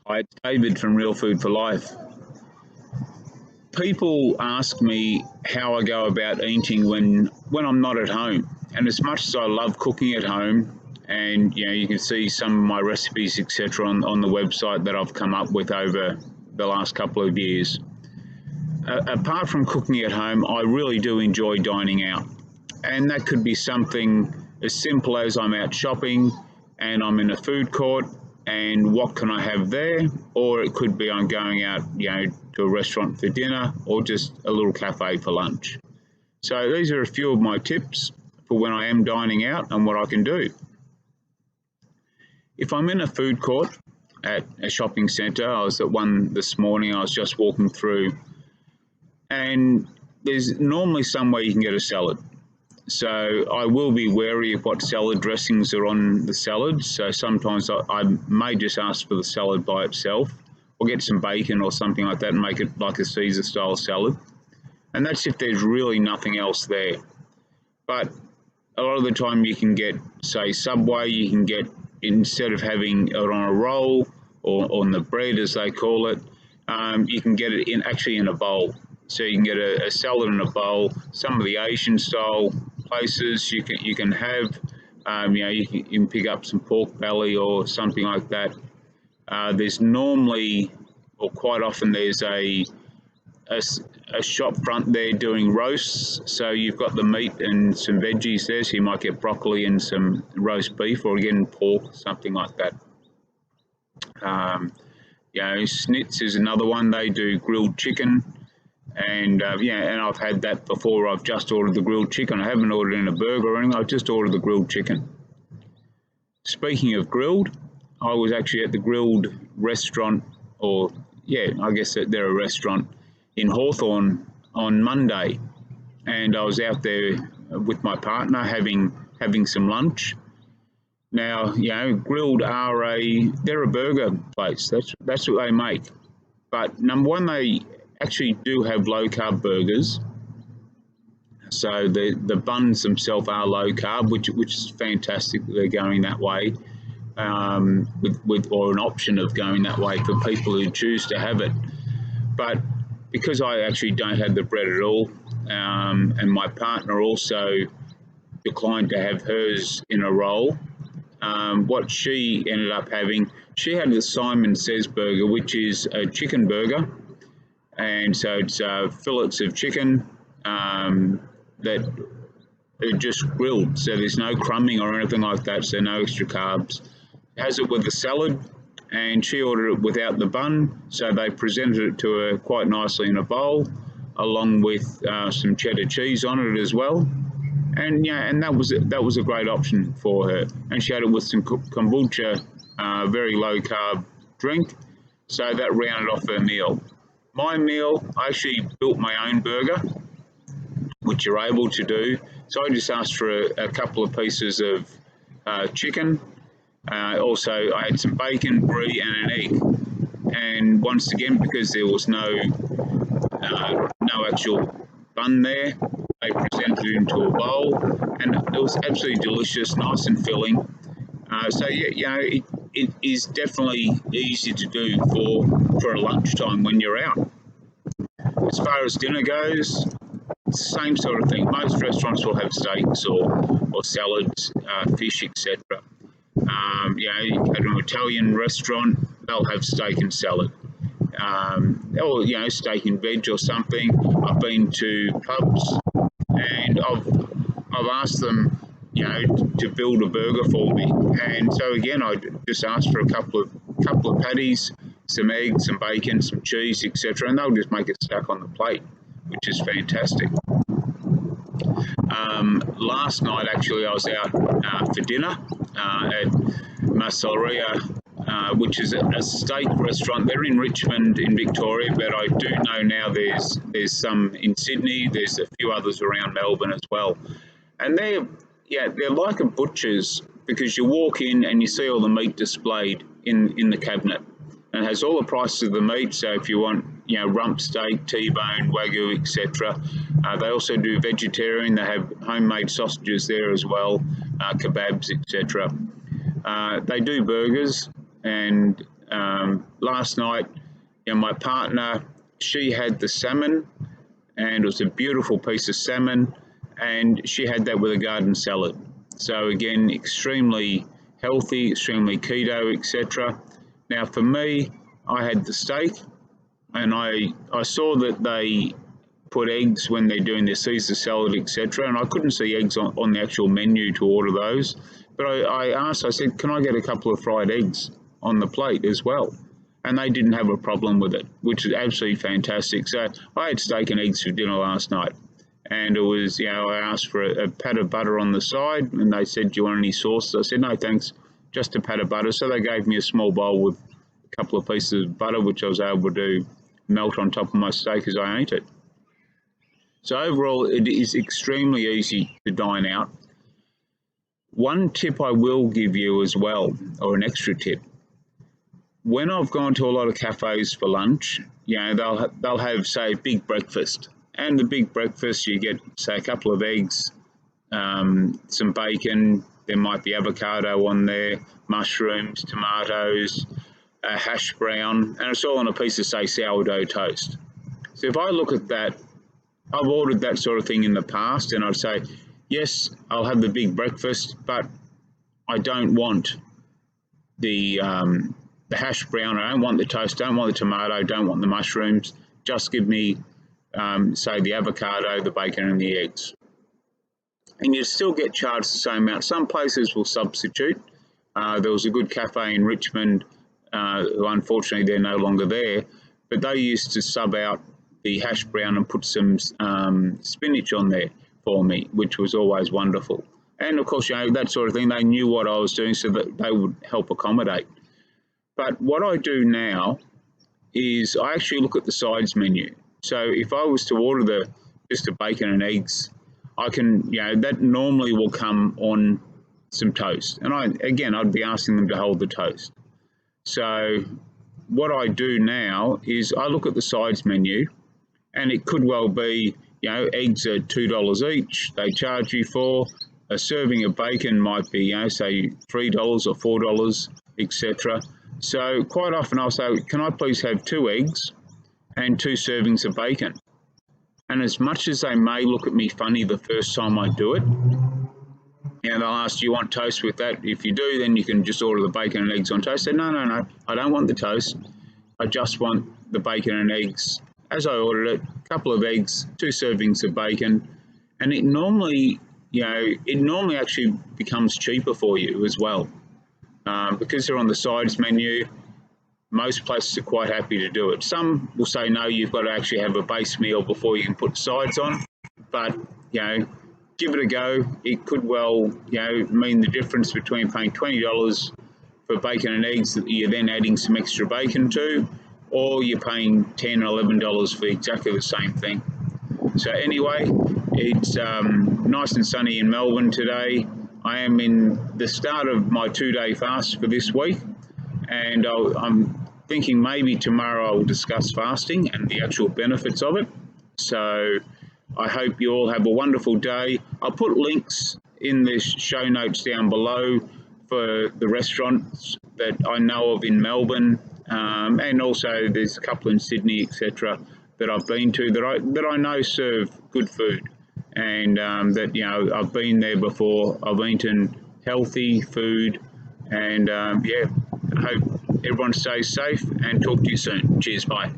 Hi, it's David from Real Food for Life. People ask me how I go about eating when I'm not at home. And as much as I love cooking at home, and you can see some of my recipes, etc., on the website that I've come up with over the last couple of years. Apart from cooking at home, I really do enjoy dining out. And that could be something as simple as I'm out shopping and I'm in a food court and what can I have there? Or it could be I'm going out, to a restaurant for dinner or just a little cafe for lunch. So these are a few of my tips for when I am dining out and what I can do. If I'm in a food court at a shopping centre, I was at one this morning, I was just walking through, and there's normally somewhere you can get a salad. So I will be wary of what salad dressings are on the salad. So sometimes I may just ask for the salad by itself or get some bacon or something like that and make it like a Caesar style salad. And that's if there's really nothing else there. But a lot of the time you can get, say, Subway, you can get, instead of having it on a roll or on the bread as they call it, you can get it actually in a bowl. So you can get a salad in a bowl. Some of the Asian style places you can have, you can pick up some pork belly or something like that. There's normally, or quite often, there's a shop front there doing roasts. So you've got the meat and some veggies there. So you might get broccoli and some roast beef, or again pork, something like that. Snitz is another one. They do grilled chicken. And and I've had that before. I've just ordered the grilled chicken. I haven't ordered in a burger or anything. I've just ordered the grilled chicken. Speaking of grilled, I was actually at the grilled restaurant, I guess that they're a restaurant in Hawthorne on Monday, and I was out there with my partner having some lunch. Now, grilled they're a burger place. That's what they make. But number one, they actually do have low carb burgers. So the buns themselves are low carb, which is fantastic. They're going that way, with or an option of going that way for people who choose to have it. But because I actually don't have the bread at all, and my partner also declined to have hers in a roll, what she ended up having, she had the Simon Says burger, which is a chicken burger. And so it's fillets of chicken that are just grilled. So there's no crumbing or anything like that, so no extra carbs. Has it with a salad, and she ordered it without the bun. So they presented it to her quite nicely in a bowl, along with some cheddar cheese on it as well. And that was a great option for her. And she had it with some kombucha, very low carb drink. So that rounded off her meal. My meal, I actually built my own burger, which you're able to do. So I just asked for a couple of pieces of chicken. Also, I had some bacon, brie, and an egg. And once again, because there was no actual bun there, they presented it into a bowl, and it was absolutely delicious, nice and filling. It is definitely easy to do for a lunchtime when you're out. As far as dinner goes, same sort of thing. Most restaurants will have steaks or salads, fish, etc. You go to an Italian restaurant, they'll have steak and salad. Or steak and veg or something. I've been to pubs and I've asked them, to build a burger for me. And so again, I just asked for a couple of patties, some eggs, some bacon, some cheese, etc., and they'll just make it stack on the plate, which is fantastic. Last night, actually, I was out for dinner at Masseria, which is a steak restaurant. They're in Richmond in Victoria, but I do know now there's some in Sydney. There's a few others around Melbourne as well. And they're like a butcher's, because you walk in and you see all the meat displayed in the cabinet. And it has all the prices of the meat. So if you want, rump steak, T-bone, Wagyu, etc. They also do vegetarian. They have homemade sausages there as well, kebabs, etc. They do burgers, and Last night, my partner, she had the salmon, and it was a beautiful piece of salmon, and she had that with a garden salad. So again, extremely healthy, extremely keto, etc. Now for me, I had the steak, and I saw that they put eggs when they're doing their Caesar salad, etc. And I couldn't see eggs on the actual menu to order those. But I asked, I said, can I get a couple of fried eggs on the plate as well? And they didn't have a problem with it, which is absolutely fantastic. So I had steak and eggs for dinner last night. And it was, I asked for a pat of butter on the side, and they said, do you want any sauce? I said, no, thanks, just a pat of butter. So they gave me a small bowl with a couple of pieces of butter, which I was able to melt on top of my steak as I ate it. So overall, it is extremely easy to dine out. One tip I will give you as well, or an extra tip, when I've gone to a lot of cafes for lunch, they'll have, say, a big breakfast. And the big breakfast, you get, say, a couple of eggs, some bacon, there might be avocado on there, mushrooms, tomatoes, a hash brown, and it's all on a piece of, say, sourdough toast. So if I look at that, I've ordered that sort of thing in the past, and I'd say, yes, I'll have the big breakfast, but I don't want the hash brown, I don't want the toast, don't want the tomato, don't want the mushrooms, just give me say the avocado, the bacon and the eggs. And you still get charged the same amount. Some places will substitute. There was a good cafe in Richmond, who unfortunately they're no longer there, but they used to sub out the hash brown and put some spinach on there for me, which was always wonderful. And of course, that sort of thing, they knew what I was doing so that they would help accommodate. But what I do now is I actually look at the sides menu. So if I was to order just the bacon and eggs, I can, that normally will come on some toast. And I'd be asking them to hold the toast. So what I do now is I look at the sides menu, and it could well be, eggs are $2 each. They charge you for a serving of bacon might be, say $3 or $4, etc. So quite often I'll say, can I please have 2 eggs and 2 servings of bacon? And as much as they may look at me funny the first time I do it, they'll ask, do you want toast with that? If you do, then you can just order the bacon and eggs on toast. I said, no, I don't want the toast. I just want the bacon and eggs. As I ordered it, a couple of eggs, 2 servings of bacon, and it normally actually becomes cheaper for you as well. Because they're on the sides menu, most places are quite happy to do it. Some will say, no, you've got to actually have a base meal before you can put sides on. But, give it a go. It could well, mean the difference between paying $20 for bacon and eggs that you're then adding some extra bacon to, or you're paying $10 or $11 for exactly the same thing. So anyway, it's nice and sunny in Melbourne today. I am in the start of my 2-day fast for this week, and I'm thinking maybe tomorrow I'll discuss fasting and the actual benefits of it. So I hope you all have a wonderful day. I'll put links in the show notes down below for the restaurants that I know of in Melbourne, and also there's a couple in Sydney, etc., that I've been to that I know serve good food, and that I've been there before. I've eaten healthy food, and I hope everyone stays safe, and talk to you soon. Cheers, bye.